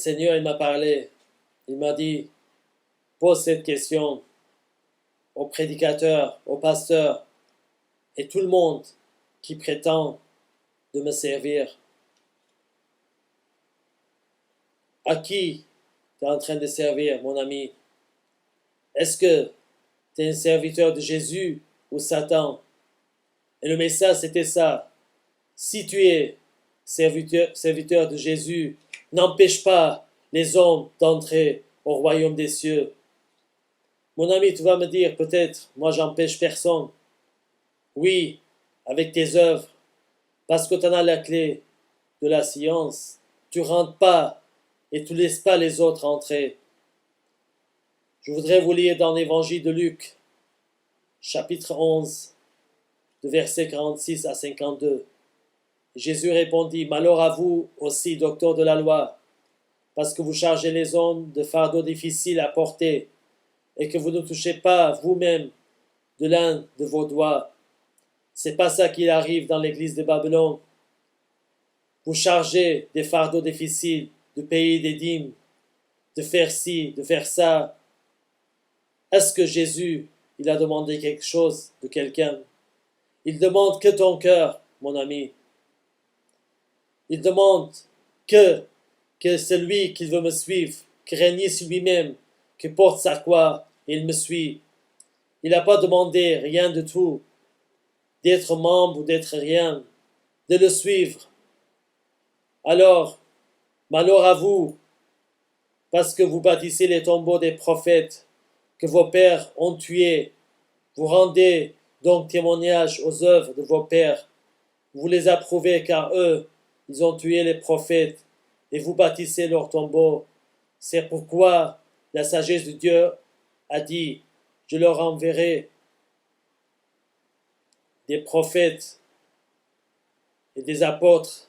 Seigneur, il m'a parlé. Il m'a dit, pose cette question aux prédicateurs, aux pasteurs et tout le monde qui prétend de me servir. À qui tu es en train de servir, mon ami? Est-ce que tu es un serviteur de Jésus ou Satan? Et le message, c'était ça. Si tu es serviteur de Jésus, n'empêche pas les hommes d'entrer au royaume des cieux. Mon ami, tu vas me dire peut-être, moi j'empêche personne. Oui, avec tes œuvres, parce que tu en as la clé de la science. Tu rentres pas et tu laisses pas les autres entrer. Je voudrais vous lire dans l'évangile de Luc, chapitre 11, de versets 46 à 52. Jésus répondit, malheur à vous aussi, docteurs de la loi, parce que vous chargez les hommes de fardeaux difficiles à porter et que vous ne touchez pas vous-même de l'un de vos doigts. C'est pas ça qu'il arrive dans l'église de Babylone. Vous chargez des fardeaux difficiles, de payer des dîmes, de faire ci, de faire ça. Est-ce que Jésus, il a demandé quelque chose de quelqu'un? Il demande que ton cœur, mon ami. Il demande que celui qui veut me suivre, qui renie sur lui-même, qui porte sa croix, il me suit. Il n'a pas demandé rien de tout, d'être membre ou d'être rien, de le suivre. Alors, malheur à vous, parce que vous bâtissez les tombeaux des prophètes que vos pères ont tués. Vous rendez donc témoignage aux œuvres de vos pères. Vous les approuvez car eux, ils ont tué les prophètes et vous bâtissez leurs tombeaux. C'est pourquoi la sagesse de Dieu a dit, je leur enverrai des prophètes et des apôtres.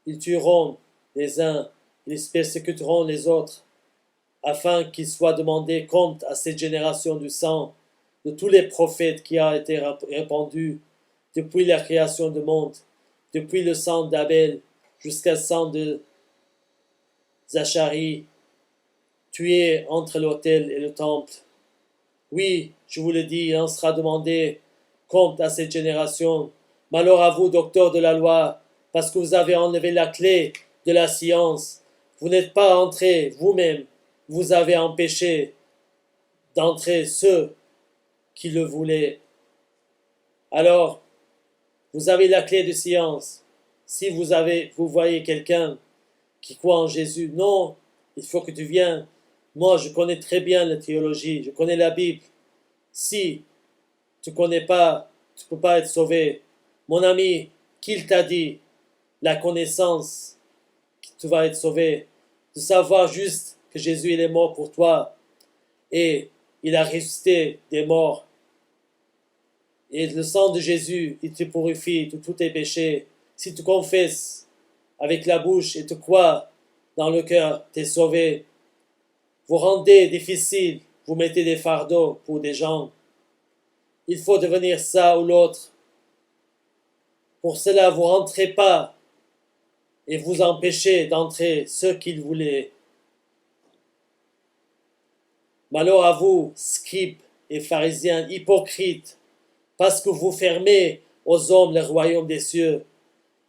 Ils tueront les uns, ils persécuteront les autres, afin qu'il soit demandé compte à cette génération du sang de tous les prophètes qui a été répandu depuis la création du monde, depuis le sang d'Abel jusqu'à le sang de Zacharie, tué entre l'autel et le temple. Oui, je vous le dis, il en sera demandé compte à cette génération. Malheur à vous, docteurs de la loi, parce que vous avez enlevé la clé de la science. Vous n'êtes pas entrés vous-même, vous avez empêché d'entrer ceux qui le voulaient. Alors, vous avez la clé de science. Si vous voyez quelqu'un qui croit en Jésus, non, il faut que tu viennes. Moi, je connais très bien la théologie, je connais la Bible. Si tu ne connais pas, tu ne peux pas être sauvé. Mon ami, qu'il t'a dit la connaissance que tu vas être sauvé, de savoir juste que Jésus il est mort pour toi et il a ressuscité des morts. Et le sang de Jésus, il te purifie de tous tes péchés. Si tu confesses avec la bouche et tu crois dans le cœur, tu es sauvé. Vous rendez difficile, vous mettez des fardeaux pour des gens. Il faut devenir ça ou l'autre. Pour cela, vous ne rentrez pas et vous empêchez d'entrer ceux qu'il voulait. Malheur à vous, scribes et pharisiens hypocrites, parce que vous fermez aux hommes le royaume des cieux.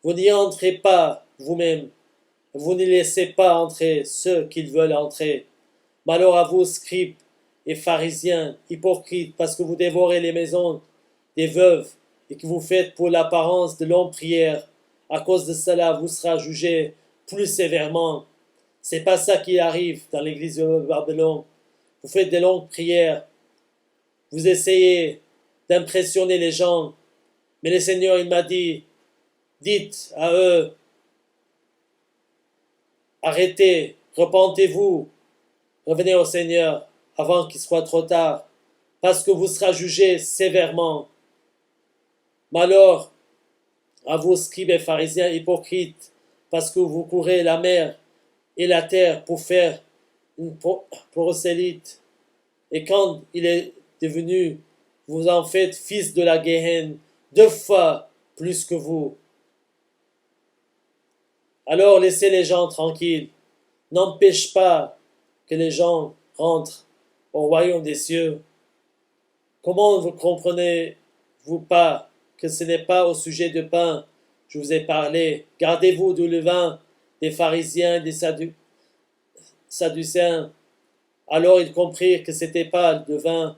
Vous n'y entrez pas vous-même. Vous ne laissez pas entrer ceux qui veulent entrer. Malheur à vous, scribes et pharisiens, hypocrites, parce que vous dévorez les maisons des veuves et que vous faites pour l'apparence de longues prières. À cause de cela, vous serez jugé plus sévèrement. C'est pas ça qui arrive dans l'église de Babylone. Vous faites des longues prières. Vous essayez d'impressionner les gens. Mais le Seigneur, il m'a dit, dites à eux, arrêtez, repentez-vous, revenez au Seigneur avant qu'il soit trop tard, parce que vous serez jugés sévèrement. Malheur à vous, scribes et pharisiens hypocrites, parce que vous courez la mer et la terre pour faire une prosélyte. Et quand il est devenu, vous en faites fils de la Géhenne, 2 fois plus que vous. Alors laissez les gens tranquilles. n'empêche pas que les gens rentrent au royaume des cieux. Comment vous comprenez-vous pas que ce n'est pas au sujet de pain que je vous ai parlé? Gardez-vous du levain des pharisiens et des sadducéens. Alors ils comprirent que ce n'était pas le levain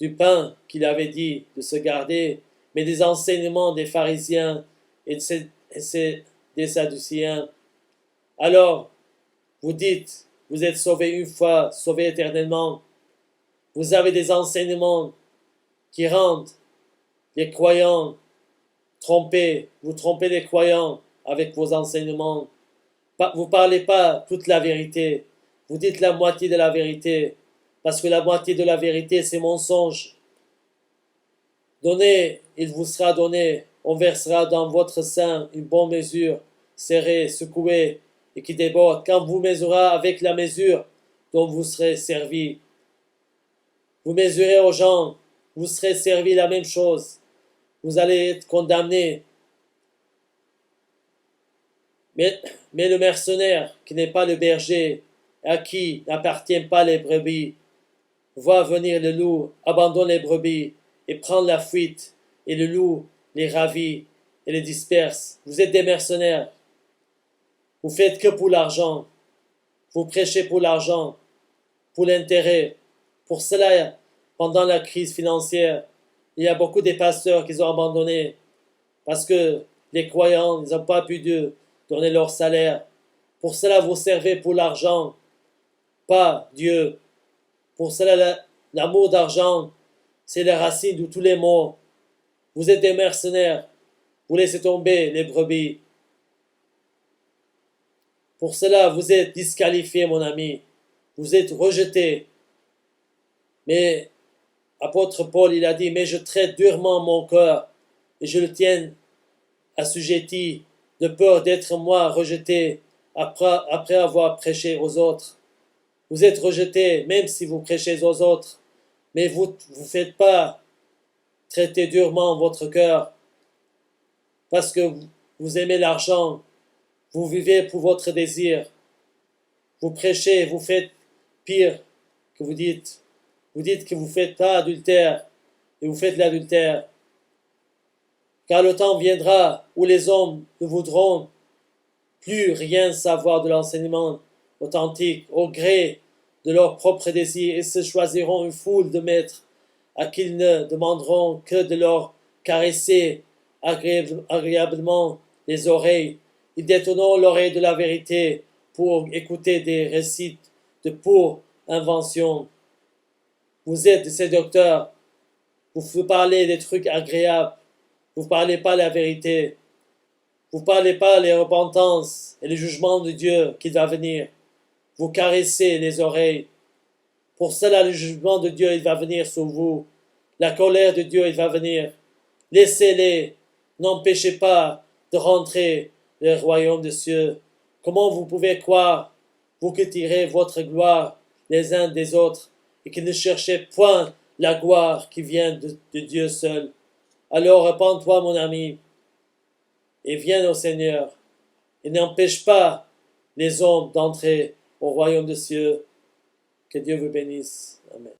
du pain qu'il avait dit de se garder, mais des enseignements des pharisiens et des sadducéens. Alors, vous dites, vous êtes sauvés une fois, sauvés éternellement. Vous avez des enseignements qui rendent les croyants trompés. Vous trompez les croyants avec vos enseignements. Vous ne parlez pas toute la vérité. Vous dites la moitié de la vérité. Parce que la moitié de la vérité, c'est mensonge. Donnez, il vous sera donné. On versera dans votre sein une bonne mesure, serrée, secouée, et qui déborde. Quand vous mesurez avec la mesure dont vous serez servi. Vous mesurez aux gens, vous serez servi la même chose. Vous allez être condamné. Mais le mercenaire, qui n'est pas le berger, à qui n'appartiennent pas les brebis, voit venir le loup, abandonne les brebis et prend la fuite, et le loup les ravit et les disperse. Vous êtes des mercenaires. Vous faites que pour l'argent. Vous prêchez pour l'argent, pour l'intérêt. Pour cela, pendant la crise financière, il y a beaucoup de pasteurs qui ont abandonné parce que les croyants n'ont pas pu donner leur salaire. Pour cela, vous servez pour l'argent, pas Dieu. Pour cela, l'amour d'argent, c'est la racine de tous les maux. Vous êtes des mercenaires. Vous laissez tomber les brebis. Pour cela, vous êtes disqualifié, mon ami. Vous êtes rejeté. Mais apôtre Paul, il a dit, mais je traite durement mon cœur et je le tiens assujetti de peur d'être moi rejeté après avoir prêché aux autres. Vous êtes rejeté même si vous prêchez aux autres, mais vous ne faites pas traiter durement votre cœur parce que vous aimez l'argent, vous vivez pour votre désir, vous prêchez, vous faites pire que vous dites. Vous dites que vous ne faites pas adultère et vous faites l'adultère. Car le temps viendra où les hommes ne voudront plus rien savoir de l'enseignement authentique au gré de leurs propres désirs et se choisiront une foule de maîtres à qui ils ne demanderont que de leur caresser agréablement les oreilles. Ils détourneront l'oreille de la vérité pour écouter des récits de pure invention. Vous êtes ces docteurs, vous parlez des trucs agréables, vous ne parlez pas la vérité, vous ne parlez pas les repentances et le jugement de Dieu qui va venir. Vous caressez les oreilles. Pour cela, le jugement de Dieu, il va venir sur vous. La colère de Dieu, il va venir. Laissez-les. N'empêchez pas de rentrer dans le royaume des cieux. Comment vous pouvez croire, vous qui tirez votre gloire les uns des autres et qui ne cherchez point la gloire qui vient de Dieu seul? Alors repens-toi, mon ami, et viens au Seigneur, et n'empêche pas les hommes d'entrer au royaume des cieux. Que Dieu vous bénisse. Amen.